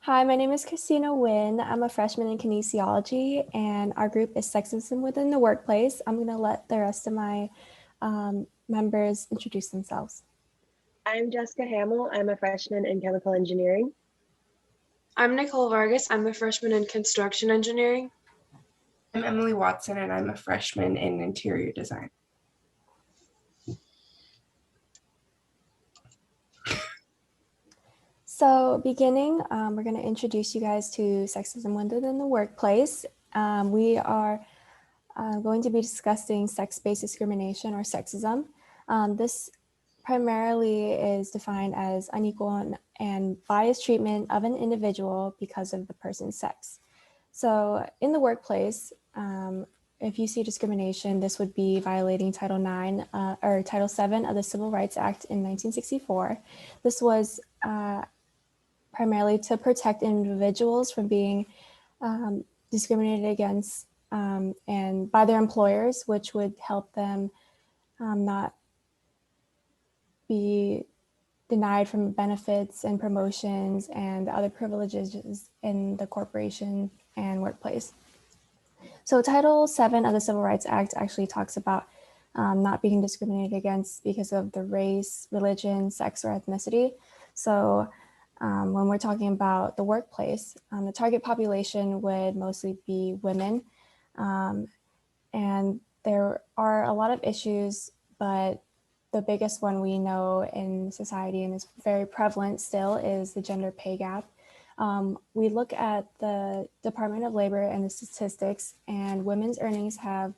Hi, my name is Christina Nguyen. I'm a freshman in kinesiology, and our group is Sexism Within the Workplace. I'm going to let the rest of my members introduce themselves. I'm Jessica Hamill. I'm a freshman in chemical engineering. I'm Nicole Vargas. I'm a freshman in construction engineering. I'm Emily Watson, and I'm a freshman in interior design. So beginning, we're going to introduce you guys to Sexism Within the Workplace. We are going to be discussing sex-based discrimination or sexism. This primarily is defined as unequal and biased treatment of an individual because of the person's sex. So in the workplace, if you see discrimination, this would be violating Title IX or Title VII of the Civil Rights Act in 1964. This was primarily to protect individuals from being discriminated against and by their employers, which would help them not be denied from benefits and promotions and other privileges in the corporation and workplace. So Title VII of the Civil Rights Act actually talks about not being discriminated against because of the race, religion, sex, or ethnicity. So when we're talking about the workplace, the target population would mostly be women. And there are a lot of issues, but the biggest one we know in society and is very prevalent still is the gender pay gap. We look at the Department of Labor and the statistics, and women's earnings have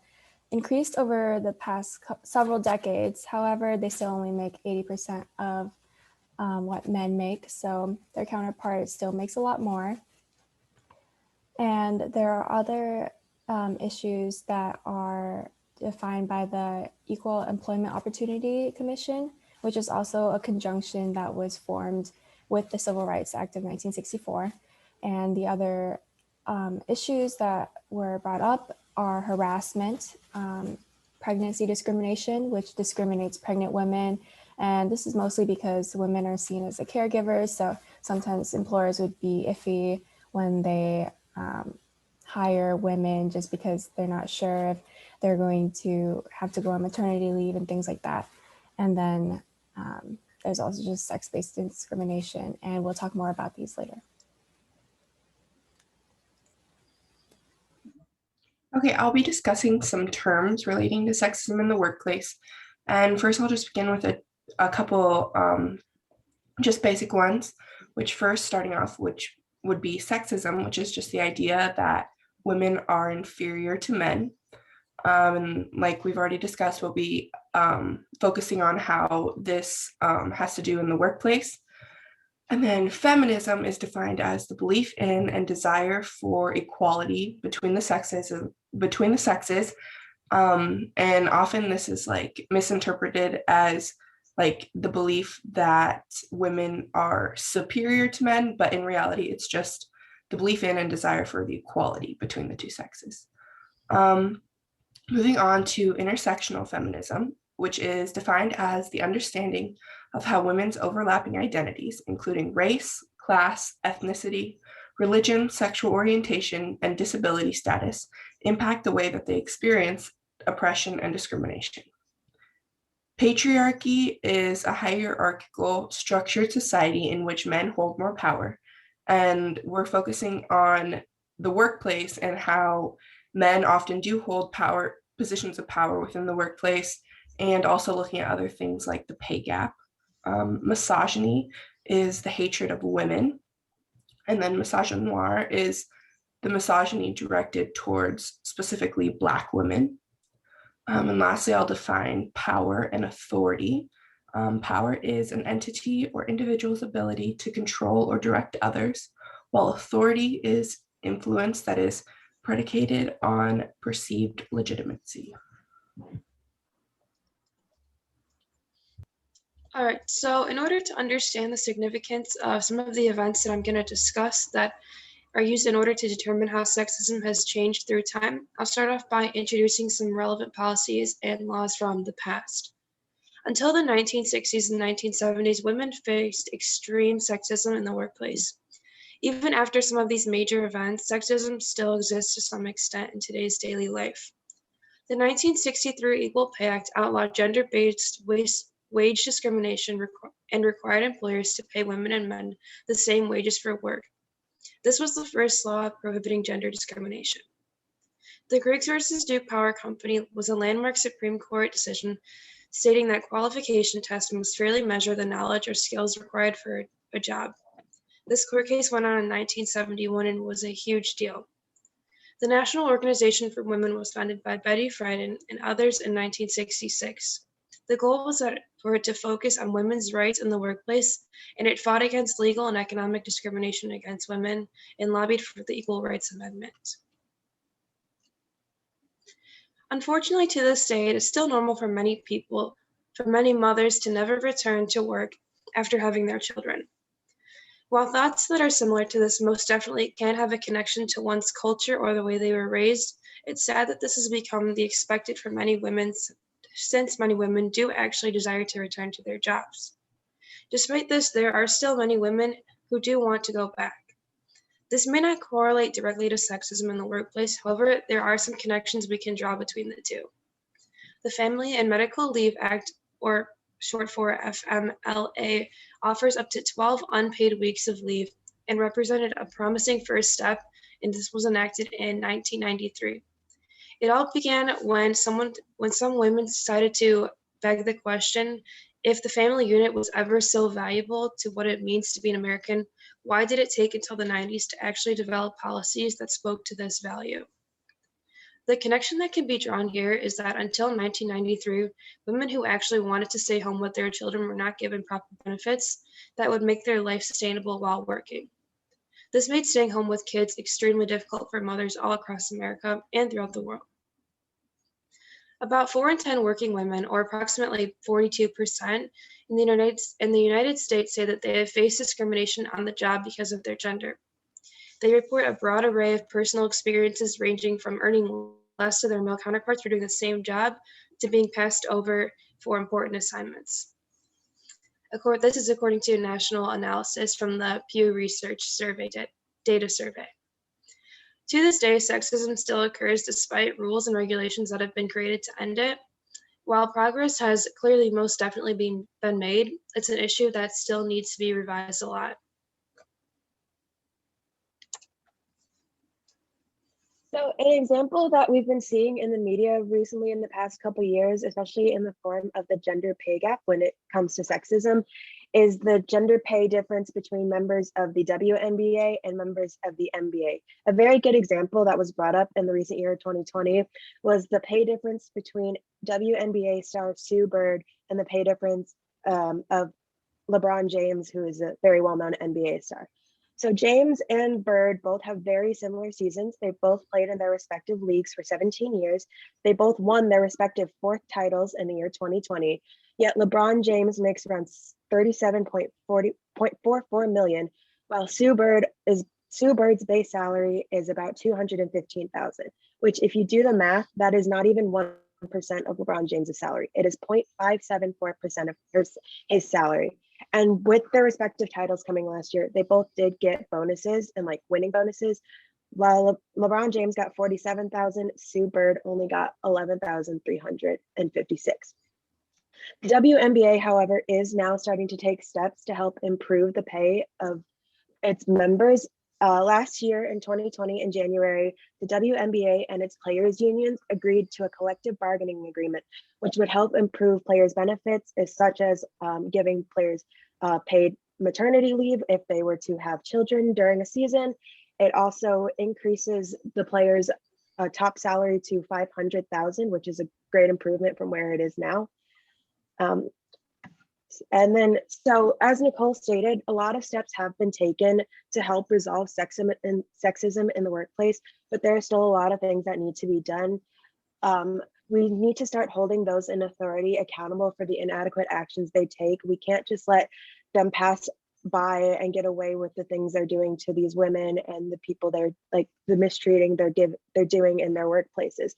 increased over the past several decades. However, they still only make 80% of what men make. So their counterpart still makes a lot more. And there are other issues that are defined by the Equal Employment Opportunity Commission, which is also a conjunction that was formed with the Civil Rights Act of 1964. And the other issues that were brought up are harassment, pregnancy discrimination, which discriminates pregnant women. And this is mostly because women are seen as the caregivers. So sometimes employers would be iffy when they hire women just because they're not sure if they're going to have to go on maternity leave and things like that. And then there's also just sex-based discrimination, and we'll talk more about these later. Okay, I'll be discussing some terms relating to sexism in the workplace. And first, I'll just begin with a couple just basic ones, which first starting off, which would be sexism, which is just the idea that women are inferior to men. And like we've already discussed, we'll be focusing on how this has to do in the workplace. And then feminism is defined as the belief in and desire for equality between the sexes. And often this is like misinterpreted as like the belief that women are superior to men, but in reality, it's just the belief in and desire for the equality between the two sexes. Moving on to intersectional feminism, which is defined as the understanding of how women's overlapping identities, including race, class, ethnicity, religion, sexual orientation, and disability status, impact the way that they experience oppression and discrimination. Patriarchy is a hierarchical, structured society in which men hold more power, and we're focusing on the workplace and how men often do hold positions of power within the workplace, and also looking at other things like the pay gap. Misogyny is the hatred of women, and then misogynoir is the misogyny directed towards specifically Black women. And lastly, I'll define power and authority. Power is an entity or individual's ability to control or direct others, while authority is influence that is predicated on perceived legitimacy. All right, so in order to understand the significance of some of the events that I'm going to discuss that are used in order to determine how sexism has changed through time, I'll start off by introducing some relevant policies and laws from the past. Until the 1960s and 1970s, women faced extreme sexism in the workplace. Even after some of these major events, sexism still exists to some extent in today's daily life. The 1963 Equal Pay Act outlawed gender-based wage discrimination and required employers to pay women and men the same wages for work. This was the first law prohibiting gender discrimination. The Griggs versus Duke Power Company was a landmark Supreme Court decision stating that qualification tests must fairly measure the knowledge or skills required for a job. This court case went on in 1971 and was a huge deal. The National Organization for Women was founded by Betty Friedan and others in 1966. The goal was for it to focus on women's rights in the workplace, and it fought against legal and economic discrimination against women and lobbied for the Equal Rights Amendment. Unfortunately, to this day, it is still normal for many mothers to never return to work after having their children. While thoughts that are similar to this most definitely can have a connection to one's culture or the way they were raised, it's sad that this has become the expected for many women, since many women do actually desire to return to their jobs. Despite this, there are still many women who do want to go back. This may not correlate directly to sexism in the workplace, however, there are some connections we can draw between the two. The Family and Medical Leave Act, or short for FMLA, offers up to 12 unpaid weeks of leave and represented a promising first step, and this was enacted in 1993. It all began when some women decided to beg the question, if the family unit was ever so valuable to what it means to be an American, why did it take until the 90s to actually develop policies that spoke to this value? The connection that can be drawn here is that until 1993, women who actually wanted to stay home with their children were not given proper benefits that would make their life sustainable while working. This made staying home with kids extremely difficult for mothers all across America and throughout the world. About 4 in 10 working women, or approximately 42%, in the United States say that they have faced discrimination on the job because of their gender. They report a broad array of personal experiences ranging from earning less to their male counterparts for doing the same job to being passed over for important assignments. This is according to a national analysis from the Pew Research Data Survey. To this day, sexism still occurs despite rules and regulations that have been created to end it. While progress has clearly most definitely been made, it's an issue that still needs to be revised a lot. So an example that we've been seeing in the media recently in the past couple of years, especially in the form of the gender pay gap when it comes to sexism, is the gender pay difference between members of the WNBA and members of the NBA. A very good example that was brought up in the recent year 2020 was the pay difference between WNBA star Sue Bird and the pay difference of LeBron James, who is a very well-known NBA star. So James and Bird both have very similar seasons. They both played in their respective leagues for 17 years. They both won their respective fourth titles in the year 2020. Yet LeBron James makes around 37.44 million, while Sue Bird's base salary is about 215,000, which if you do the math, that is not even 1% of LeBron James's salary. It is 0.574% of his salary. And with their respective titles coming last year, they both did get bonuses and like winning bonuses. While LeBron James got 47,000, Sue Bird only got 11,356. The WNBA, however, is now starting to take steps to help improve the pay of its members. Last year in 2020 in January, the WNBA and its players unions agreed to a collective bargaining agreement, which would help improve players' benefits, such as giving players paid maternity leave if they were to have children during a season. It also increases the players' top salary to 500,000, which is a great improvement from where it is now. And then, so as Nicole stated, a lot of steps have been taken to help resolve sexism in the workplace, but there are still a lot of things that need to be done. We need to start holding those in authority accountable for the inadequate actions they take. We can't just let them pass by and get away with the things they're doing to these women and the people they're like the mistreating they're doing in their workplaces.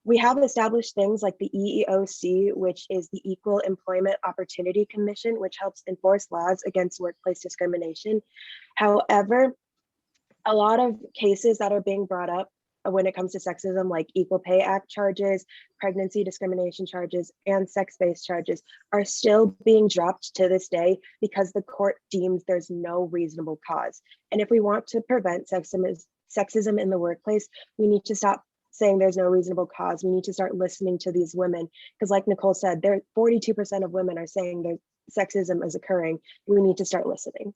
We have established things like the EEOC, which is the Equal Employment Opportunity Commission, which helps enforce laws against workplace discrimination. However, a lot of cases that are being brought up when it comes to sexism, like Equal Pay Act charges, pregnancy discrimination charges, and sex-based charges, are still being dropped to this day because the court deems there's no reasonable cause. And if we want to prevent sexism in the workplace, we need to stop saying there's no reasonable cause. We need to start listening to these women, because like Nicole said, 42% of women are saying that sexism is occurring. We need to start listening.